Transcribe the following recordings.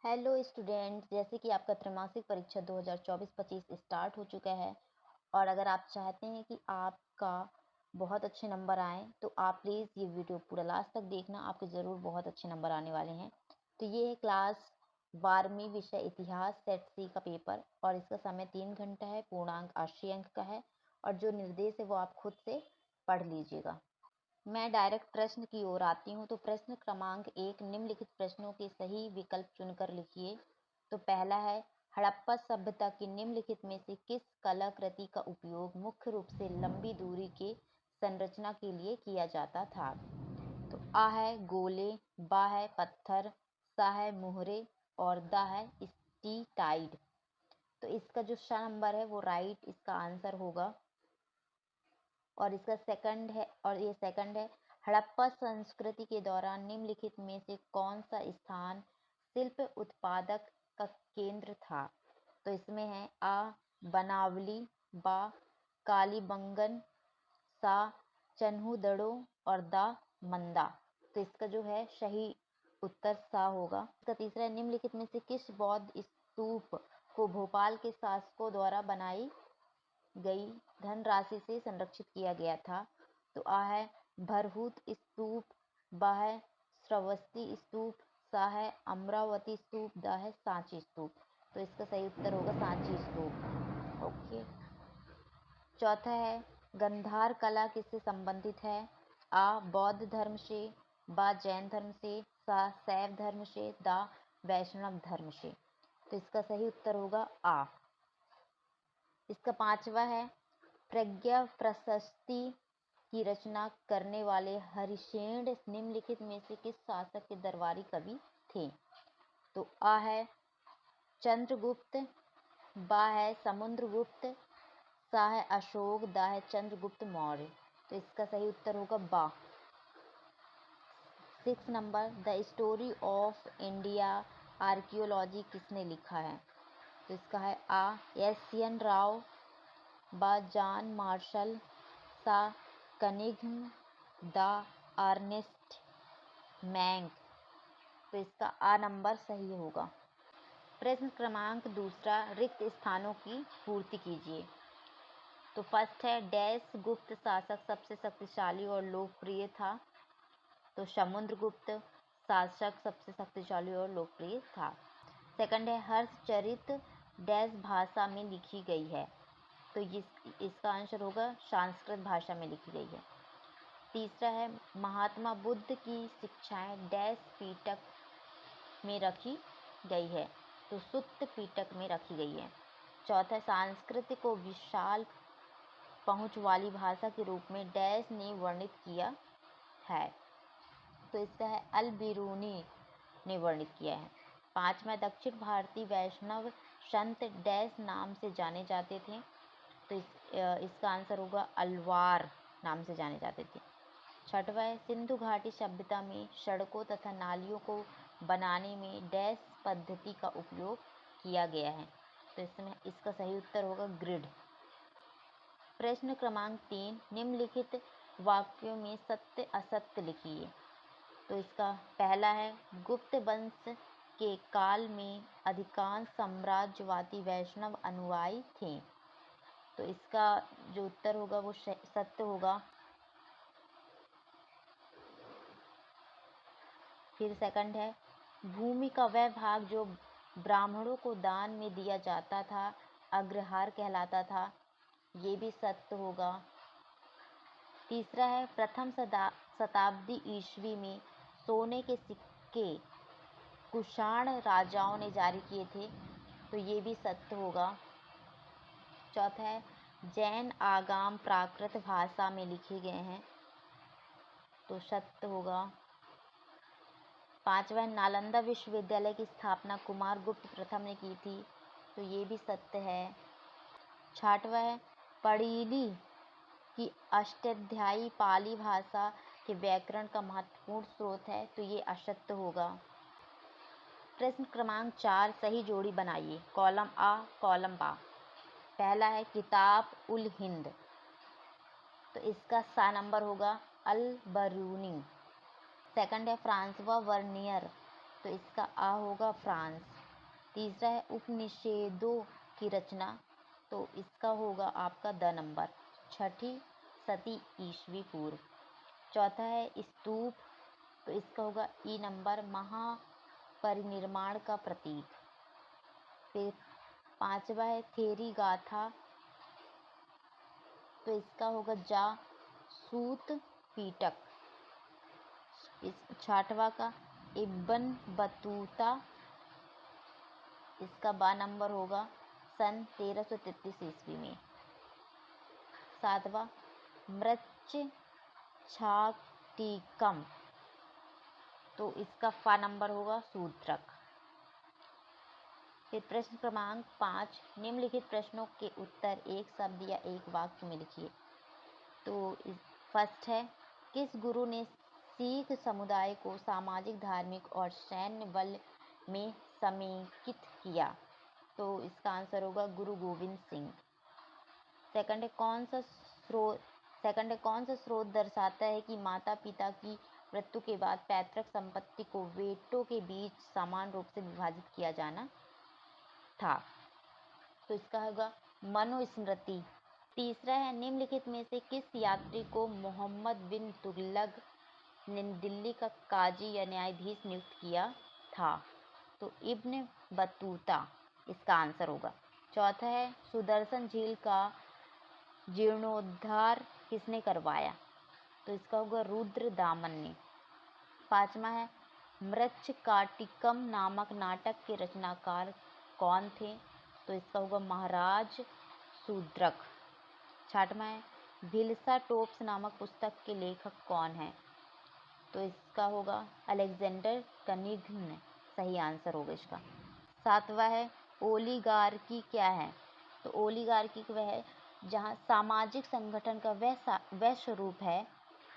Hello student, जैसे कि आपका त्रैमासिक परीक्षा 2024-25 स्टार्ट हो चुका है और अगर आप चाहते हैं कि आपका बहुत अच्छे नंबर आए तो आप प्लीज़ ये वीडियो पूरा लास्ट तक देखना। आपके ज़रूर बहुत अच्छे नंबर आने वाले हैं। तो ये है क्लास 12वीं विषय इतिहास सेट सी का पेपर और इसका समय 3 घंटा है। पूर्णांक 80 अंक का है और जो निर्देश है वो आप खुद से पढ़ लीजिएगा। मैं डायरेक्ट प्रश्न की ओर आती हूँ। तो प्रश्न क्रमांक 1, निम्नलिखित प्रश्नों के सही विकल्प चुनकर लिखिए। तो पहला है, हड़प्पा सभ्यता की निम्नलिखित में से किस कलाकृति का उपयोग मुख्य रूप से लंबी दूरी के संरचना के लिए किया जाता था? तो आ है गोले, बा है पत्थर, सा है मुहरे और दा है स्टीटाइड। तो इसका जो श नंबर है वो राइट इसका आंसर होगा। और इसका सेकंड है, हड़प्पा संस्कृति के दौरान निम्नलिखित में से कौन सा स्थान शिल्प उत्पादक का केंद्र था? तो इसमें है आ बनावली, बा कालीबंगन, सा चन्हुदड़ो और दा मंदा। तो इसका जो है सही उत्तर सा होगा। इसका तीसरा है, निम्नलिखित में से किस बौद्ध स्तूप को भोपाल के शासकों द्वारा बनाई गई धनराशि से संरक्षित किया गया था? तो आ है भरहूत स्तूप, बा है श्रावस्ती स्तूप, सा है अमरावती स्तूप, दा है सांची स्तूप। तो इसका सही उत्तर होगा सांची स्तूप। ओके। चौथा है, गंधार कला किससे संबंधित है? आ बौद्ध धर्म से, बा जैन धर्म से, सा शैव धर्म से, दा वैष्णव धर्म से। तो इसका सही उत्तर होगा आ। इसका पांचवा है, प्रज्ञा प्रशस्ति की रचना करने वाले हरिश्चंद्र निम्नलिखित में से किस शासक के दरबारी कवि थे? तो आ है चंद्रगुप्त, बा है समुद्रगुप्त, सा है अशोक, दा है चंद्रगुप्त मौर्य। तो इसका सही उत्तर होगा बा। 6 number, the story of India archaeology किसने लिखा है? तो इसका है आ एस.एन. राव, बा जॉन मार्शल, सा कनिंघम, दा अर्नेस्ट मैंग। तो इसका आ नंबर सही होगा। प्रश्न क्रमांक दूसरा, रिक्त स्थानों की पूर्ति कीजिए। तो फर्स्ट है, डैश गुप्त शासक सबसे शक्तिशाली और लोकप्रिय था? तो समुद्रगुप्त शासक सबसे शक्तिशाली और लोकप्रिय था। सेकंड है, हर्षचरित डैश भाषा में लिखी गई है? तो इसका आंसर होगा संस्कृत भाषा में लिखी गई है। तीसरा है, महात्मा बुद्ध की शिक्षाएं डैश पीटक में रखी गई है? तो सुत्त पीटक में रखी गई है। चौथा, संस्कृत को विशाल पहुंच वाली भाषा के रूप में डैश ने वर्णित किया है? तो इसका है अल बिरूनी ने वर्णित किया है। पांचवा, दक्षिण भारतीय वैष्णव संत डैश नाम से जाने जाते थे? तो इसका आंसर होगा अलवार नाम से जाने जाते थे। छठवा है, सिंधु घाटी सभ्यता में सड़कों तथा नालियों को बनाने में डैश पद्धति का उपयोग किया गया है? तो इसमें इसका सही उत्तर होगा ग्रिड। प्रश्न क्रमांक 3, निम्नलिखित वाक्यों में सत्य असत्य लिखिए। तो इसका पहला है, गुप्त वंश के काल में अधिकांश साम्राज्यवादी वैष्णव अनुयायी थे? तो इसका जो उत्तर होगा वो सत्य होगा। फिर सेकंड है, भूमि का वह भाग जो ब्राह्मणों को दान में दिया जाता था अग्रहार कहलाता था? ये भी सत्य होगा। तीसरा है, प्रथम शताब्दी ईस्वी में सोने के सिक्के कुषाण राजाओं ने जारी किए थे? तो ये भी सत्य होगा। चौथा है, जैन आगम प्राकृत भाषा में लिखे गए हैं? तो सत्य होगा। पांचवा, नालंदा विश्वविद्यालय की स्थापना कुमारगुप्त प्रथम ने की थी? तो ये भी सत्य है। छठवा है, पड़ीली की अष्टाध्यायी पाली भाषा के व्याकरण का महत्वपूर्ण स्रोत है? तो ये असत्य होगा। प्रश्न क्रमांक 4, सही जोड़ी बनाइए। कॉलम आ कॉलम बा। पहला है, किताब उल हिंद। तो इसका सा नंबर होगा अल बरूनी। सेकंड है, फ्रांसवा वर्नियर तो इसका आ होगा फ्रांस। तीसरा है उपनिषेधों की रचना, तो इसका होगा आपका द नंबर, 6ठी सदी ईसवी पूर्व। चौथा है स्तूप, तो इसका होगा ई नंबर, महापरिनिर्माण का प्रतीक। फिर 5वां है थेरी गाथा, तो इसका होगा जा सूत पीटक। इस 6वां का इब्न बतूता, इसका बा नंबर होगा सन 1333 ईस्वी में। 7वां मृच्छाटिकम, तो इसका फा नंबर होगा शूद्रक। फिर प्रश्न क्रमांक 5, निम्नलिखित प्रश्नों के उत्तर एक शब्द या एक वाक्य में लिखिए। तो फर्स्ट है, किस गुरु ने सिख समुदाय को सामाजिक, धार्मिक और सैन्य बल में समेकित किया? तो इसका आंसर होगा गुरु गोविंद सिंह। सेकंड है, कौन सा स्रोत दर्शाता है कि माता पिता की मृत्यु के बाद पैतृक संपत्ति को बेटों के बीच समान रूप से विभाजित किया जाना था? तो इसका होगा मनुस्मृति। तीसरा है, निम्नलिखित में से किस यात्री को मोहम्मद बिन तुगलक ने दिल्ली का काजी या न्यायाधीश नियुक्त किया था? तो इब्न बतूता इसका आंसर होगा। चौथा है, सुदर्शन झील का जीर्णोद्धार किसने करवाया? तो इसका होगा रुद्रदामन ने। 5वां है, मृच्छकाटिकम नामक नाटक के रचनाकार कौन थे? तो इसका होगा महाराज शूद्रक। 6वां है, भिलसा टोप्स नामक पुस्तक के लेखक कौन है? तो इसका होगा अलेक्जेंडर कनिघ्न, सही आंसर होगा इसका। 7वां है, ओलिगार्की क्या है? तो ओलिगार्की वह है जहाँ सामाजिक संगठन का वह स्वरूप है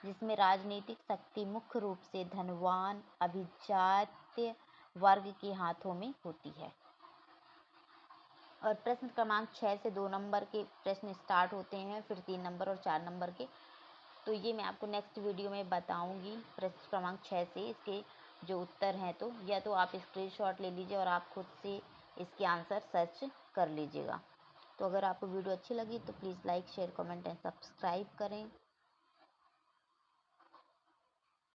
जिसमें राजनीतिक शक्ति मुख्य रूप से धनवान अभिजात्य वर्ग के हाथों में होती है। और प्रश्न क्रमांक 6 से 2 नंबर के प्रश्न स्टार्ट होते हैं, फिर 3 नंबर और 4 नंबर के। तो ये मैं आपको नेक्स्ट वीडियो में बताऊंगी प्रश्न क्रमांक 6 से इसके जो उत्तर हैं। तो या तो आप स्क्रीनशॉट ले लीजिए और आप खुद से इसके आंसर सर्च कर लीजिएगा। तो अगर आपको वीडियो अच्छी लगी तो please like, share, comment and subscribe करें।